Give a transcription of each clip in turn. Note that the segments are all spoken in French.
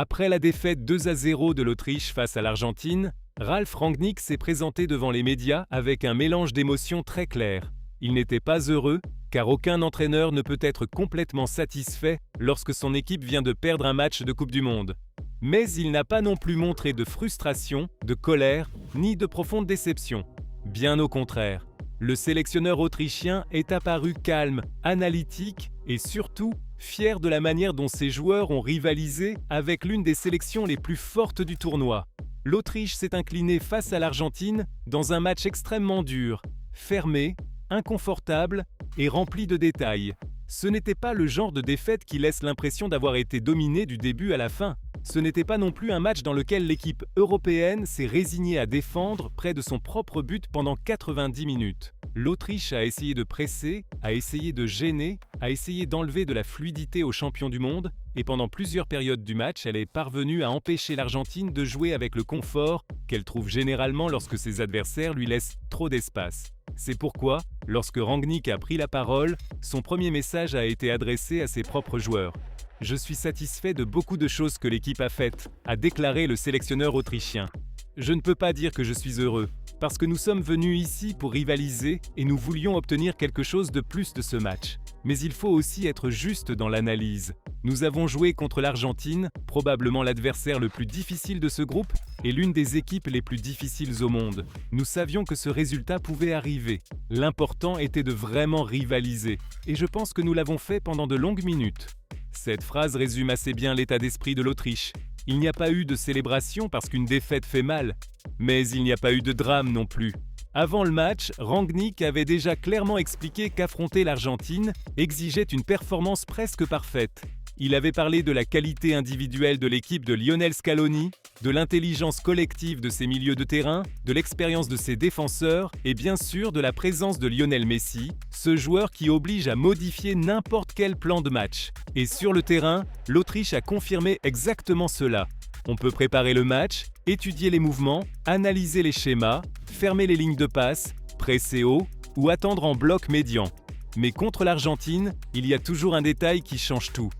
Après la défaite 2-0 de l'Autriche face à l'Argentine, Ralf Rangnick s'est présenté devant les médias avec un mélange d'émotions très clair. Il n'était pas heureux, car aucun entraîneur ne peut être complètement satisfait lorsque son équipe vient de perdre un match de Coupe du Monde. Mais il n'a pas non plus montré de frustration, de colère, ni de profonde déception. Bien au contraire, le sélectionneur autrichien est apparu calme, analytique et surtout fier de la manière dont ses joueurs ont rivalisé avec l'une des sélections les plus fortes du tournoi. L'Autriche s'est inclinée face à l'Argentine dans un match extrêmement dur, fermé, inconfortable et rempli de détails. Ce n'était pas le genre de défaite qui laisse l'impression d'avoir été dominée du début à la fin. Ce n'était pas non plus un match dans lequel l'équipe européenne s'est résignée à défendre près de son propre but pendant 90 minutes. L'Autriche a essayé de presser, a essayé de gêner, a essayé d'enlever de la fluidité aux champions du monde, et pendant plusieurs périodes du match, elle est parvenue à empêcher l'Argentine de jouer avec le confort qu'elle trouve généralement lorsque ses adversaires lui laissent trop d'espace. C'est pourquoi, lorsque Rangnick a pris la parole, son premier message a été adressé à ses propres joueurs. « Je suis satisfait de beaucoup de choses que l'équipe a faites », a déclaré le sélectionneur autrichien. « Je ne peux pas dire que je suis heureux, parce que nous sommes venus ici pour rivaliser et nous voulions obtenir quelque chose de plus de ce match. Mais il faut aussi être juste dans l'analyse. Nous avons joué contre l'Argentine, probablement l'adversaire le plus difficile de ce groupe et l'une des équipes les plus difficiles au monde. Nous savions que ce résultat pouvait arriver. L'important était de vraiment rivaliser, et je pense que nous l'avons fait pendant de longues minutes. » Cette phrase résume assez bien l'état d'esprit de l'Autriche. Il n'y a pas eu de célébration parce qu'une défaite fait mal, mais il n'y a pas eu de drame non plus. Avant le match, Rangnick avait déjà clairement expliqué qu'affronter l'Argentine exigeait une performance presque parfaite. Il avait parlé de la qualité individuelle de l'équipe de Lionel Scaloni, de l'intelligence collective de ses milieux de terrain, de l'expérience de ses défenseurs et bien sûr de la présence de Lionel Messi, ce joueur qui oblige à modifier n'importe quel plan de match. Et sur le terrain, l'Autriche a confirmé exactement cela. On peut préparer le match, étudier les mouvements, analyser les schémas, fermer les lignes de passe, presser haut ou attendre en bloc médian. Mais contre l'Argentine, il y a toujours un détail qui change tout.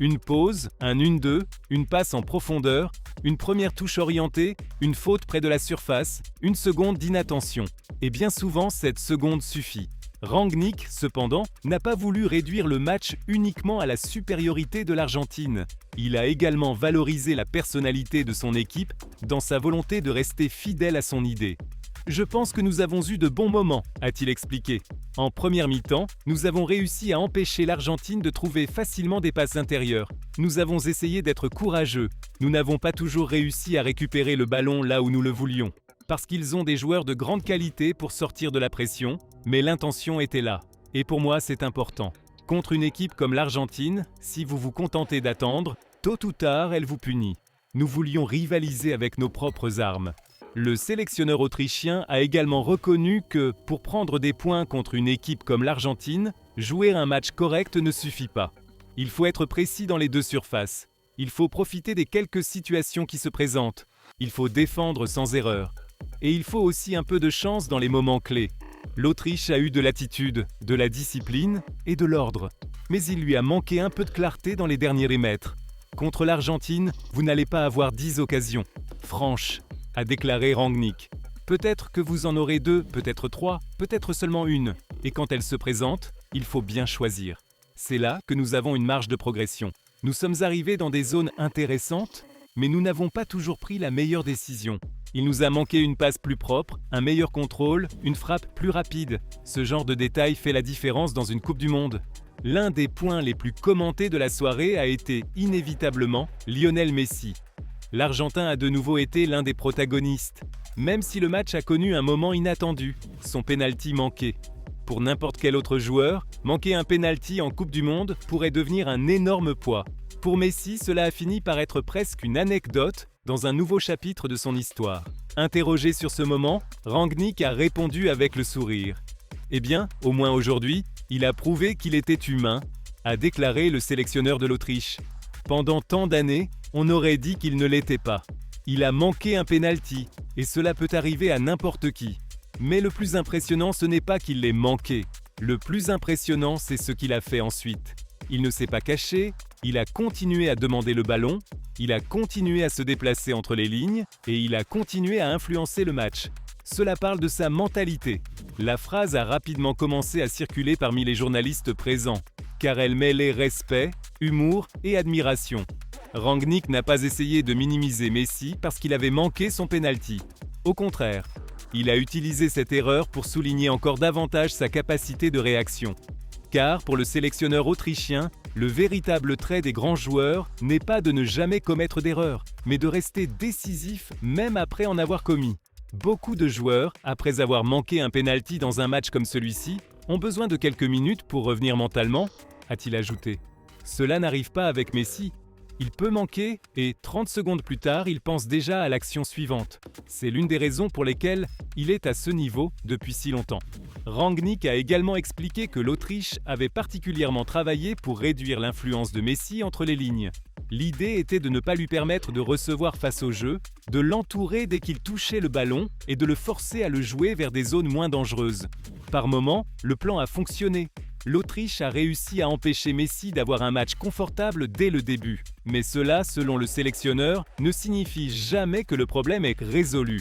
Une pause, un 1-2, une passe en profondeur, une première touche orientée, une faute près de la surface, une seconde d'inattention. Et bien souvent, cette seconde suffit. Rangnick, cependant, n'a pas voulu réduire le match uniquement à la supériorité de l'Argentine. Il a également valorisé la personnalité de son équipe dans sa volonté de rester fidèle à son idée. « Je pense que nous avons eu de bons moments », a-t-il expliqué. En première mi-temps, nous avons réussi à empêcher l'Argentine de trouver facilement des passes intérieures. Nous avons essayé d'être courageux. Nous n'avons pas toujours réussi à récupérer le ballon là où nous le voulions. Parce qu'ils ont des joueurs de grande qualité pour sortir de la pression, mais l'intention était là. Et pour moi, c'est important. Contre une équipe comme l'Argentine, si vous vous contentez d'attendre, tôt ou tard, elle vous punit. Nous voulions rivaliser avec nos propres armes. Le sélectionneur autrichien a également reconnu que, pour prendre des points contre une équipe comme l'Argentine, jouer un match correct ne suffit pas. Il faut être précis dans les deux surfaces. Il faut profiter des quelques situations qui se présentent. Il faut défendre sans erreur. Et il faut aussi un peu de chance dans les moments clés. L'Autriche a eu de l'attitude, de la discipline et de l'ordre. Mais il lui a manqué un peu de clarté dans les derniers mètres. Contre l'Argentine, vous n'allez pas avoir 10 occasions franches, a déclaré Rangnick. Peut-être que vous en aurez 2, peut-être 3, peut-être seulement une. Et quand elle se présente, il faut bien choisir. C'est là que nous avons une marge de progression. Nous sommes arrivés dans des zones intéressantes, mais nous n'avons pas toujours pris la meilleure décision. Il nous a manqué une passe plus propre, un meilleur contrôle, une frappe plus rapide. Ce genre de détail fait la différence dans une Coupe du Monde. L'un des points les plus commentés de la soirée a été inévitablement Lionel Messi. L'Argentin a de nouveau été l'un des protagonistes, même si le match a connu un moment inattendu, son pénalty manqué. Pour n'importe quel autre joueur, manquer un pénalty en Coupe du Monde pourrait devenir un énorme poids. Pour Messi, cela a fini par être presque une anecdote dans un nouveau chapitre de son histoire. Interrogé sur ce moment, Rangnick a répondu avec le sourire. « Eh bien, au moins aujourd'hui, il a prouvé qu'il était humain », a déclaré le sélectionneur de l'Autriche. Pendant tant d'années, on aurait dit qu'il ne l'était pas. Il a manqué un pénalty, et cela peut arriver à n'importe qui. Mais le plus impressionnant, ce n'est pas qu'il l'ait manqué. Le plus impressionnant, c'est ce qu'il a fait ensuite. Il ne s'est pas caché, il a continué à demander le ballon, il a continué à se déplacer entre les lignes et il a continué à influencer le match. Cela parle de sa mentalité. La phrase a rapidement commencé à circuler parmi les journalistes présents, car elle mêlait respect, humour et admiration. Rangnick n'a pas essayé de minimiser Messi parce qu'il avait manqué son penalty. Au contraire, il a utilisé cette erreur pour souligner encore davantage sa capacité de réaction. Car pour le sélectionneur autrichien, le véritable trait des grands joueurs n'est pas de ne jamais commettre d'erreur, mais de rester décisif même après en avoir commis. Beaucoup de joueurs, après avoir manqué un penalty dans un match comme celui-ci, ont besoin de quelques minutes pour revenir mentalement, a-t-il ajouté. Cela n'arrive pas avec Messi. Il peut manquer et 30 secondes plus tard, il pense déjà à l'action suivante. C'est l'une des raisons pour lesquelles il est à ce niveau depuis si longtemps. Rangnick a également expliqué que l'Autriche avait particulièrement travaillé pour réduire l'influence de Messi entre les lignes. L'idée était de ne pas lui permettre de recevoir face au jeu, de l'entourer dès qu'il touchait le ballon et de le forcer à le jouer vers des zones moins dangereuses. Par moments, le plan a fonctionné. L'Autriche a réussi à empêcher Messi d'avoir un match confortable dès le début. Mais cela, selon le sélectionneur, ne signifie jamais que le problème est résolu.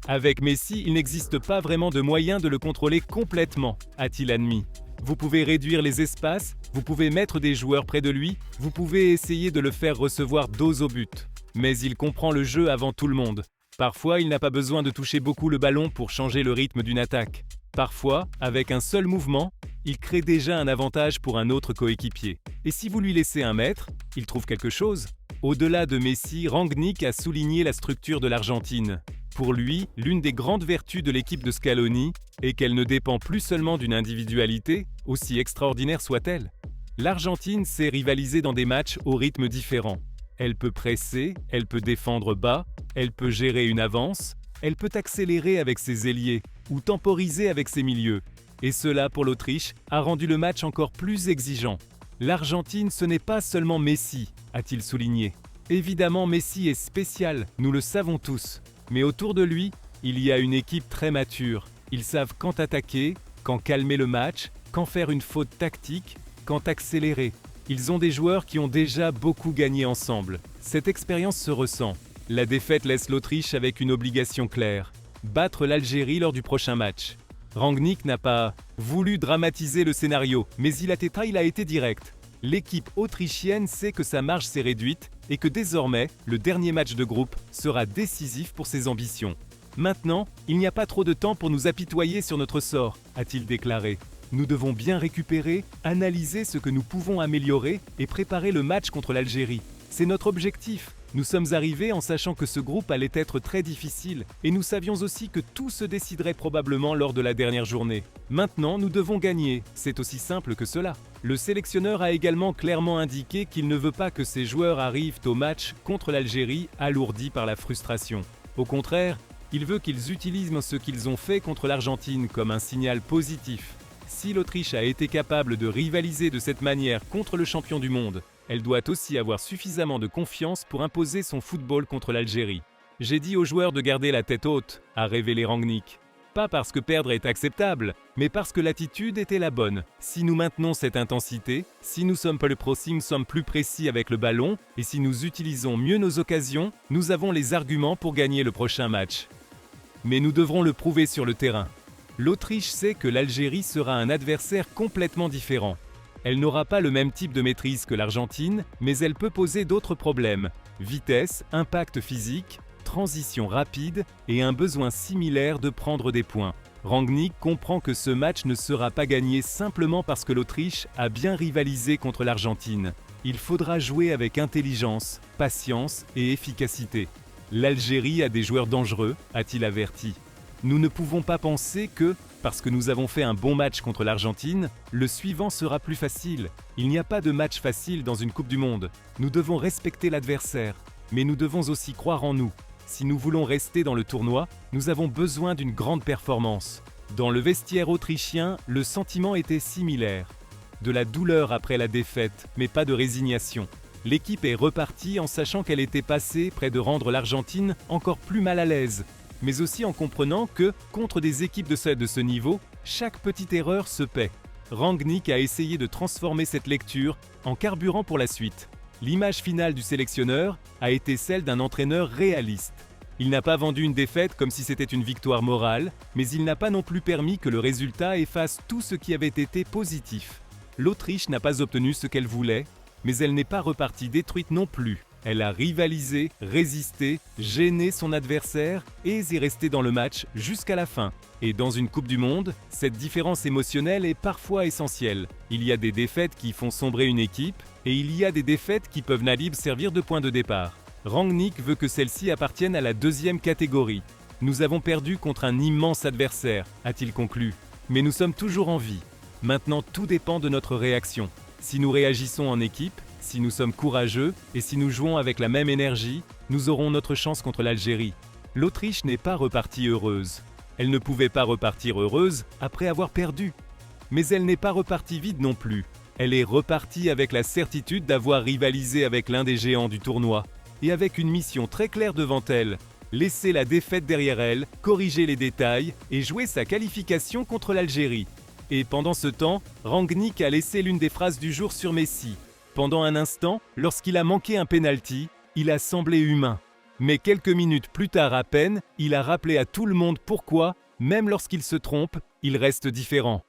Avec Messi, il n'existe pas vraiment de moyen de le contrôler complètement, a-t-il admis. Vous pouvez réduire les espaces, vous pouvez mettre des joueurs près de lui, vous pouvez essayer de le faire recevoir dos au but. Mais il comprend le jeu avant tout le monde. Parfois, il n'a pas besoin de toucher beaucoup le ballon pour changer le rythme d'une attaque. Parfois, avec un seul mouvement, il crée déjà un avantage pour un autre coéquipier. Et si vous lui laissez un mètre, il trouve quelque chose. Au-delà de Messi, Rangnick a souligné la structure de l'Argentine. Pour lui, l'une des grandes vertus de l'équipe de Scaloni est qu'elle ne dépend plus seulement d'une individualité, aussi extraordinaire soit-elle. L'Argentine sait rivaliser dans des matchs au rythme différent. Elle peut presser, elle peut défendre bas, elle peut gérer une avance, elle peut accélérer avec ses ailiers ou temporiser avec ses milieux. Et cela, pour l'Autriche, a rendu le match encore plus exigeant. L'Argentine, ce n'est pas seulement Messi, a-t-il souligné. Évidemment, Messi est spécial, nous le savons tous. Mais autour de lui, il y a une équipe très mature. Ils savent quand attaquer, quand calmer le match, quand faire une faute tactique, quand accélérer. Ils ont des joueurs qui ont déjà beaucoup gagné ensemble. Cette expérience se ressent. La défaite laisse l'Autriche avec une obligation claire. Battre l'Algérie lors du prochain match. Rangnick n'a pas voulu dramatiser le scénario, mais il a été direct. L'équipe autrichienne sait que sa marge s'est réduite et que désormais, le dernier match de groupe sera décisif pour ses ambitions. Maintenant, il n'y a pas trop de temps pour nous apitoyer sur notre sort, a-t-il déclaré. Nous devons bien récupérer, analyser ce que nous pouvons améliorer et préparer le match contre l'Algérie. C'est notre objectif. Nous sommes arrivés en sachant que ce groupe allait être très difficile et nous savions aussi que tout se déciderait probablement lors de la dernière journée. Maintenant, nous devons gagner, c'est aussi simple que cela. Le sélectionneur a également clairement indiqué qu'il ne veut pas que ses joueurs arrivent au match contre l'Algérie alourdis par la frustration. Au contraire, il veut qu'ils utilisent ce qu'ils ont fait contre l'Argentine comme un signal positif. Si l'Autriche a été capable de rivaliser de cette manière contre le champion du monde, elle doit aussi avoir suffisamment de confiance pour imposer son football contre l'Algérie. J'ai dit aux joueurs de garder la tête haute, a révélé Rangnick. Pas parce que perdre est acceptable, mais parce que l'attitude était la bonne. Si nous maintenons cette intensité, si nous sommes plus précis avec le ballon, et si nous utilisons mieux nos occasions, nous avons les arguments pour gagner le prochain match. Mais nous devrons le prouver sur le terrain. L'Autriche sait que l'Algérie sera un adversaire complètement différent. Elle n'aura pas le même type de maîtrise que l'Argentine, mais elle peut poser d'autres problèmes. Vitesse, impact physique, transition rapide et un besoin similaire de prendre des points. Rangnick comprend que ce match ne sera pas gagné simplement parce que l'Autriche a bien rivalisé contre l'Argentine. Il faudra jouer avec intelligence, patience et efficacité. L'Algérie a des joueurs dangereux, a-t-il averti. Nous ne pouvons pas penser que, parce que nous avons fait un bon match contre l'Argentine, le suivant sera plus facile. Il n'y a pas de match facile dans une Coupe du Monde. Nous devons respecter l'adversaire, mais nous devons aussi croire en nous. Si nous voulons rester dans le tournoi, nous avons besoin d'une grande performance. Dans le vestiaire autrichien, le sentiment était similaire. De la douleur après la défaite, mais pas de résignation. L'équipe est repartie en sachant qu'elle était passée près de rendre l'Argentine encore plus mal à l'aise, mais aussi en comprenant que, contre des équipes de ce niveau, chaque petite erreur se paie. Rangnick a essayé de transformer cette lecture en carburant pour la suite. L'image finale du sélectionneur a été celle d'un entraîneur réaliste. Il n'a pas vendu une défaite comme si c'était une victoire morale, mais il n'a pas non plus permis que le résultat efface tout ce qui avait été positif. L'Autriche n'a pas obtenu ce qu'elle voulait, mais elle n'est pas repartie détruite non plus. Elle a rivalisé, résisté, gêné son adversaire et est restée dans le match jusqu'à la fin. Et dans une Coupe du Monde, cette différence émotionnelle est parfois essentielle. Il y a des défaites qui font sombrer une équipe et il y a des défaites qui peuvent naguère servir de point de départ. Rangnick veut que celle-ci appartienne à la deuxième catégorie. Nous avons perdu contre un immense adversaire, a-t-il conclu. Mais nous sommes toujours en vie. Maintenant, tout dépend de notre réaction. Si nous réagissons en équipe, si nous sommes courageux et si nous jouons avec la même énergie, nous aurons notre chance contre l'Algérie. L'Autriche n'est pas repartie heureuse. Elle ne pouvait pas repartir heureuse après avoir perdu. Mais elle n'est pas repartie vide non plus. Elle est repartie avec la certitude d'avoir rivalisé avec l'un des géants du tournoi et avec une mission très claire devant elle. Laisser la défaite derrière elle, corriger les détails et jouer sa qualification contre l'Algérie. Et pendant ce temps, Rangnick a laissé l'une des phrases du jour sur Messi. Pendant un instant, lorsqu'il a manqué un penalty, il a semblé humain. Mais quelques minutes plus tard à peine, il a rappelé à tout le monde pourquoi, même lorsqu'il se trompe, il reste différent.